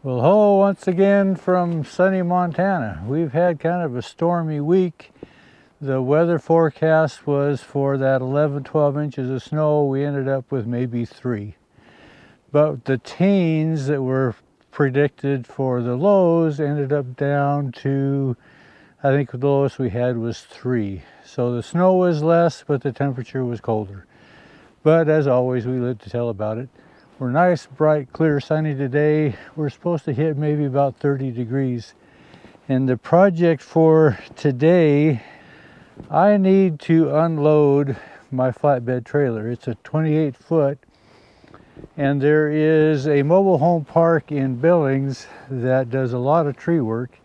Well, hello once again from sunny Montana. We've had kind of a stormy week. The weather forecast was for that 11-12 inches of snow. We ended up with maybe 3. But the teens that were predicted for the lows ended up down to, I think the lowest we had was 3. So the snow was less, but the temperature was colder. But as always, we live to tell about it. We're nice, bright, clear, sunny today. We're supposed to hit maybe about 30 degrees. And the project for today, I need to unload my flatbed trailer. It's a 28 foot, and there is a mobile home park in Billings that does a lot of tree work.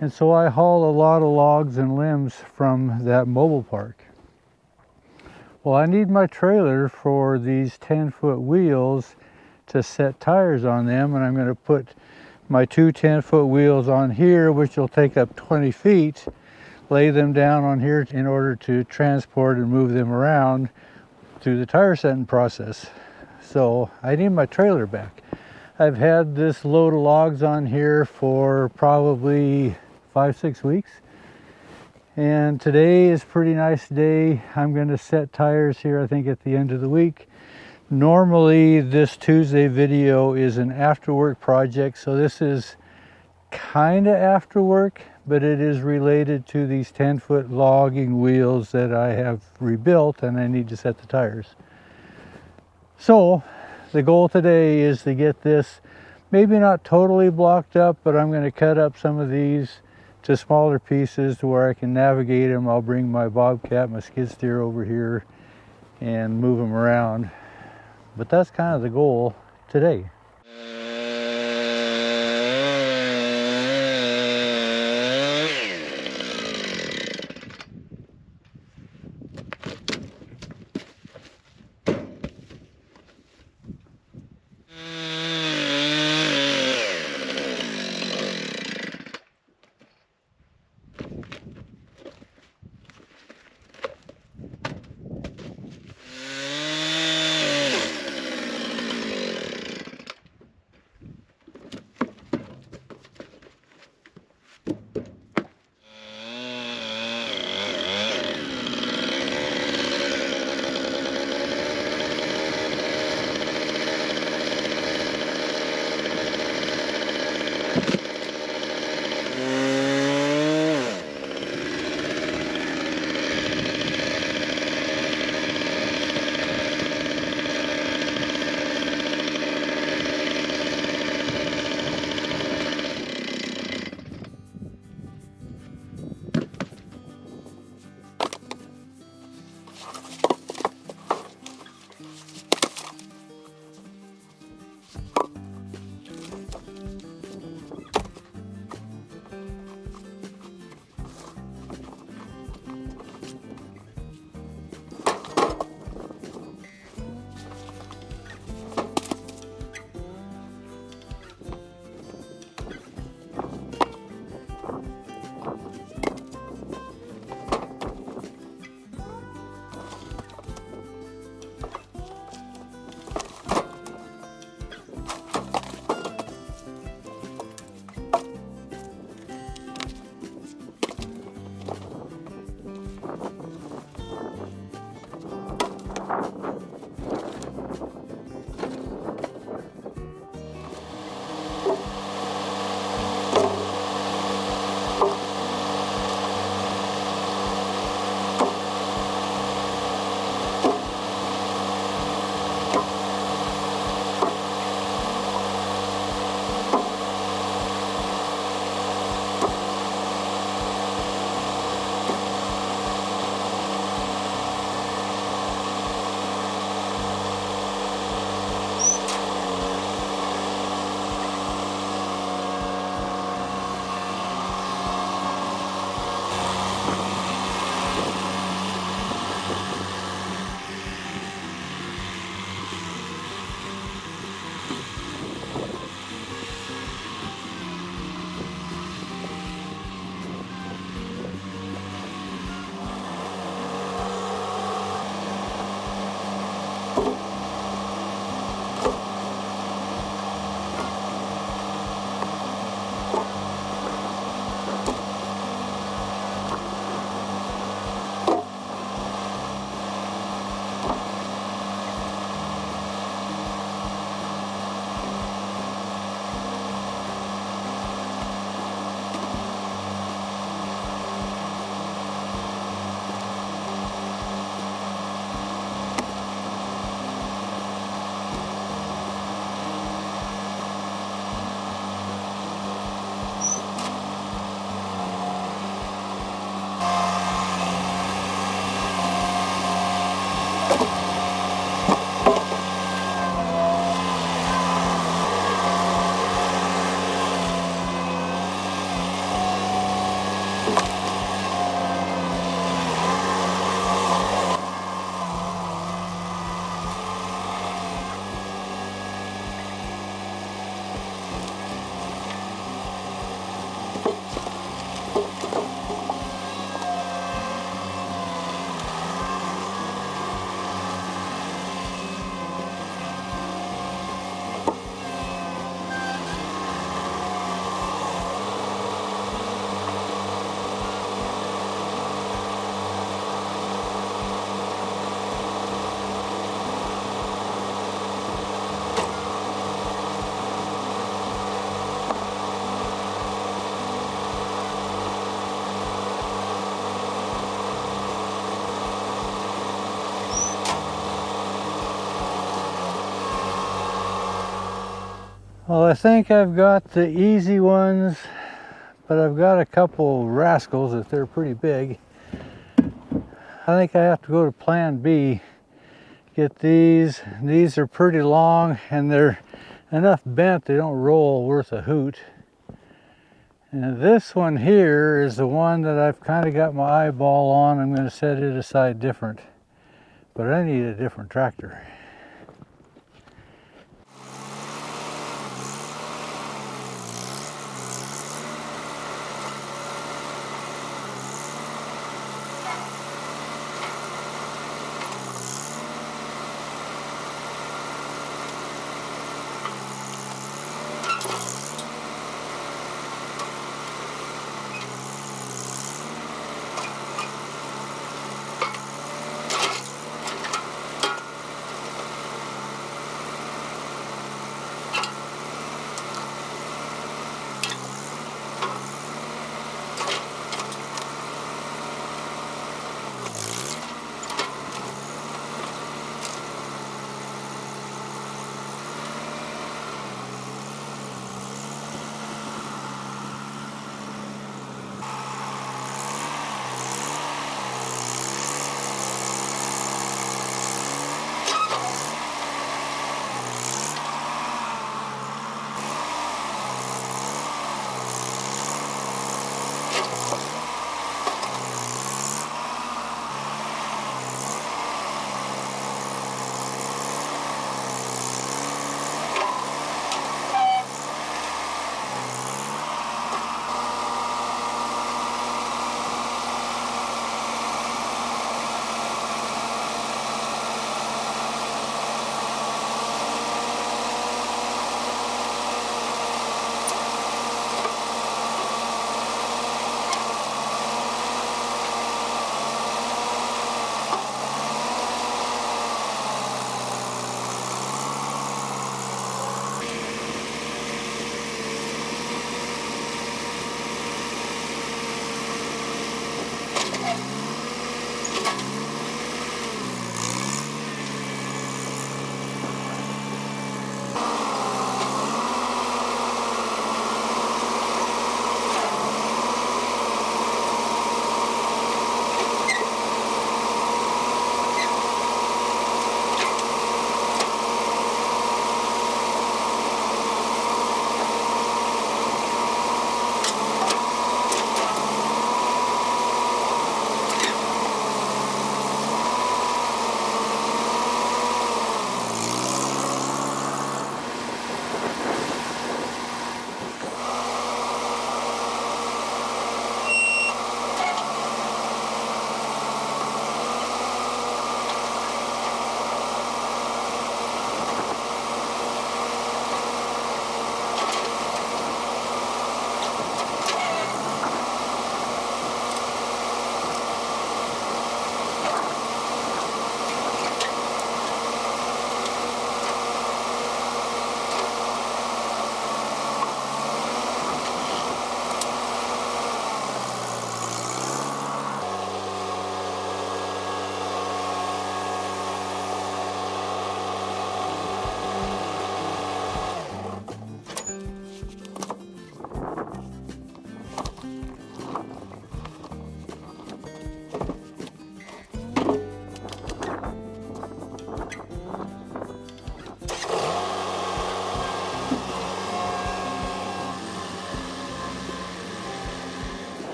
And so I haul a lot of logs and limbs from that mobile park. Well, I need my trailer for these 10-foot wheels to set tires on them, and I'm going to put my two 10-foot wheels on here, which will take up 20 feet, lay them down on here in order to transport and move them around through the tire setting process. So I need my trailer back. I've had this load of logs on here for probably 5-6 weeks. And today is a pretty nice day. I'm going to set tires here, I think, at the end of the week. Normally, this Tuesday video is an after work project, so this is kind of after work, but it is related to these 10-foot logging wheels that I have rebuilt and I need to set the tires. So the goal today is to get this maybe not totally blocked up, but I'm going to cut up some of these to smaller pieces to where I can navigate them. I'll bring my bobcat, my skid steer over here and move them around. But that's kind of the goal today. Well, I think I've got the easy ones, but I've got a couple rascals that they're pretty big. I think I have to go to plan B. Get these. These are pretty long and they're enough bent they don't roll worth a hoot. And this one here is the one that I've kind of got my eyeball on. I'm going to set it aside different, but I need a different tractor.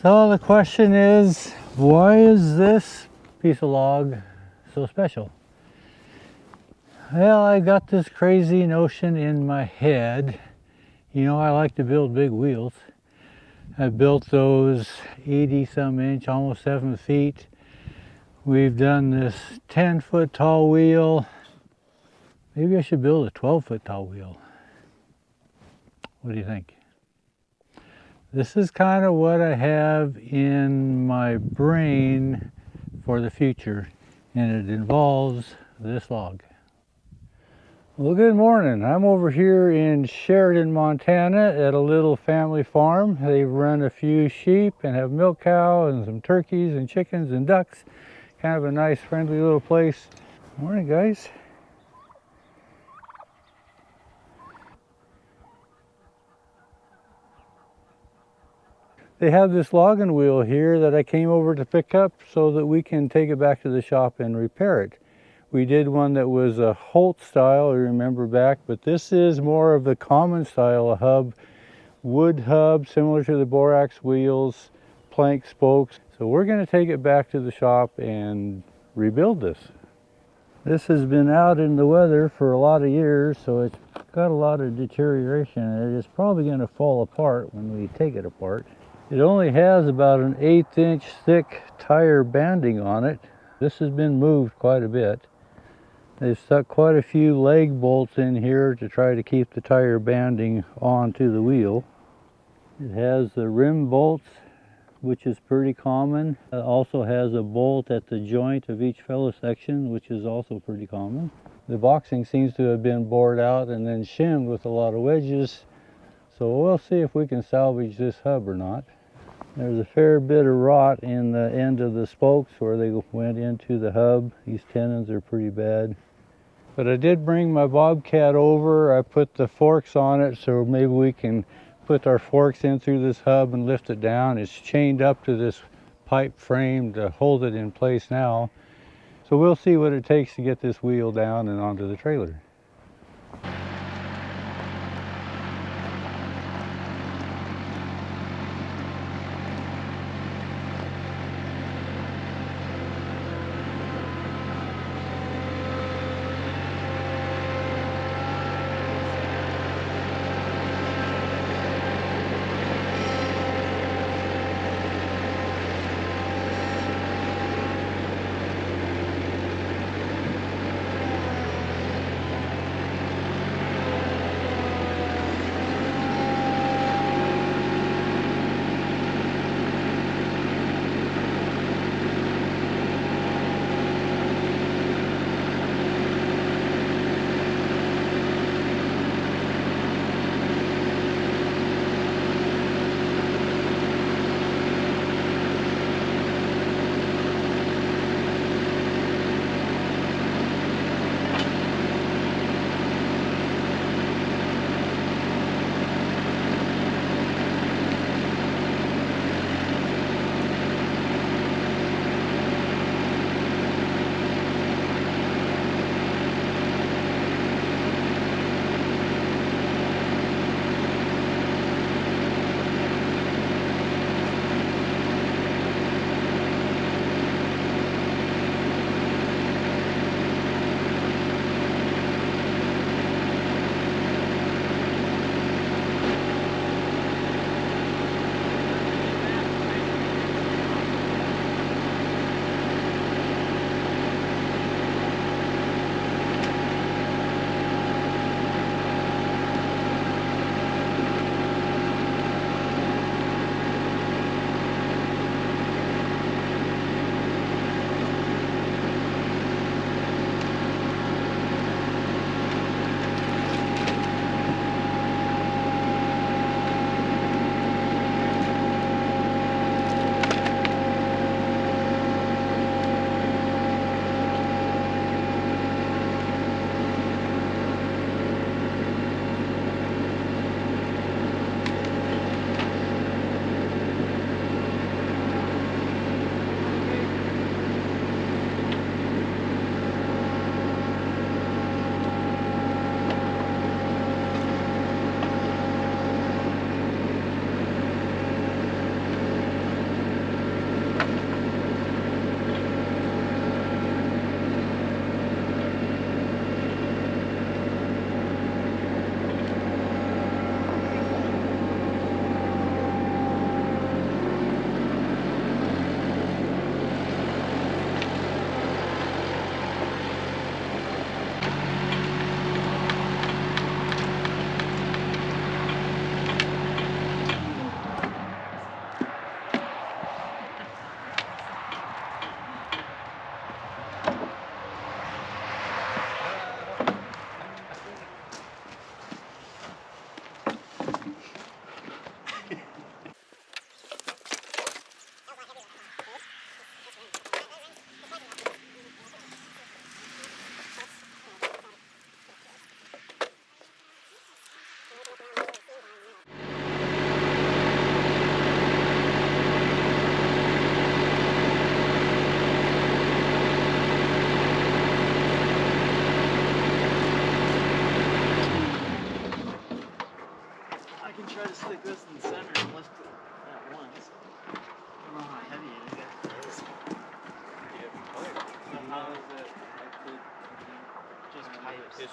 So the question is, why is this piece of log so special? Well, I got this crazy notion in my head. You know, I like to build big wheels. I built those 80 some inch, almost 7 feet. We've done this 10-foot tall wheel. Maybe I should build a 12-foot tall wheel. What do you think? This is kind of what I have in my brain for the future, and it involves this log. Well, good morning. I'm over here in Sheridan, Montana at a little family farm. They run a few sheep and have milk cow and some turkeys and chickens and ducks. Kind of a nice, friendly little place. Morning, guys. They have this logging wheel here that I came over to pick up so that we can take it back to the shop and repair it. We did one that was a Holt style, I remember back, but this is more of the common style, a hub, wood hub, similar to the borax wheels, plank spokes. So we're going to take it back to the shop and rebuild this. This has been out in the weather for a lot of years, so it's got a lot of deterioration, and it is probably going to fall apart when we take it apart. It only has about an 1/8 inch thick tire banding on it. This has been moved quite a bit. They've stuck quite a few leg bolts in here to try to keep the tire banding onto the wheel. It has the rim bolts, which is pretty common. It also has a bolt at the joint of each fellow section, which is also pretty common. The boxing seems to have been bored out and then shimmed with a lot of wedges. So we'll see if we can salvage this hub or not. There's a fair bit of rot in the end of the spokes where they went into the hub. These tenons are pretty bad. But I did bring my Bobcat over. I put the forks on it so maybe we can put our forks in through this hub and lift it down. It's chained up to this pipe frame to hold it in place now. So we'll see what it takes to get this wheel down and onto the trailer.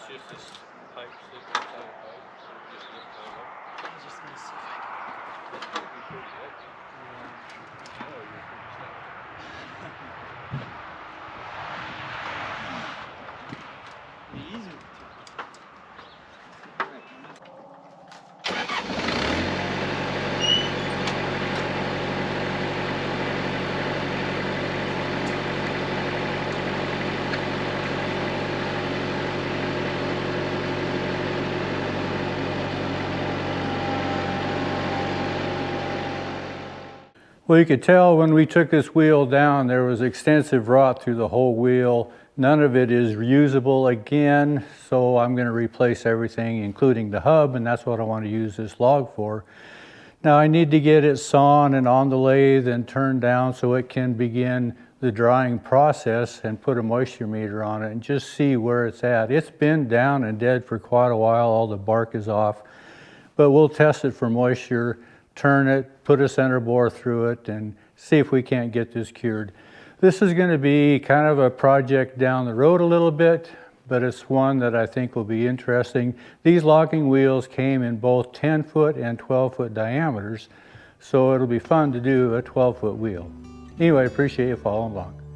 just this pipe sitting inside a pipe. Just lift that up. I was just gonna see if I That'd be pretty heavy. Oh, you're pretty stout. can. Be easier. Well, you could tell when we took this wheel down, there was extensive rot through the whole wheel. None of it is reusable again, so I'm going to replace everything, including the hub, and that's what I want to use this log for. Now I need to get it sawn and on the lathe and turned down so it can begin the drying process and put a moisture meter on it and just see where it's at. It's been down and dead for quite a while, all the bark is off, but we'll test it for moisture, turn it, put a center bore through it, and see if we can't get this cured. This is going to be kind of a project down the road a little bit, but it's one that I think will be interesting. These logging wheels came in both 10-foot and 12-foot diameters, so it'll be fun to do a 12-foot wheel. Anyway, I appreciate you following along.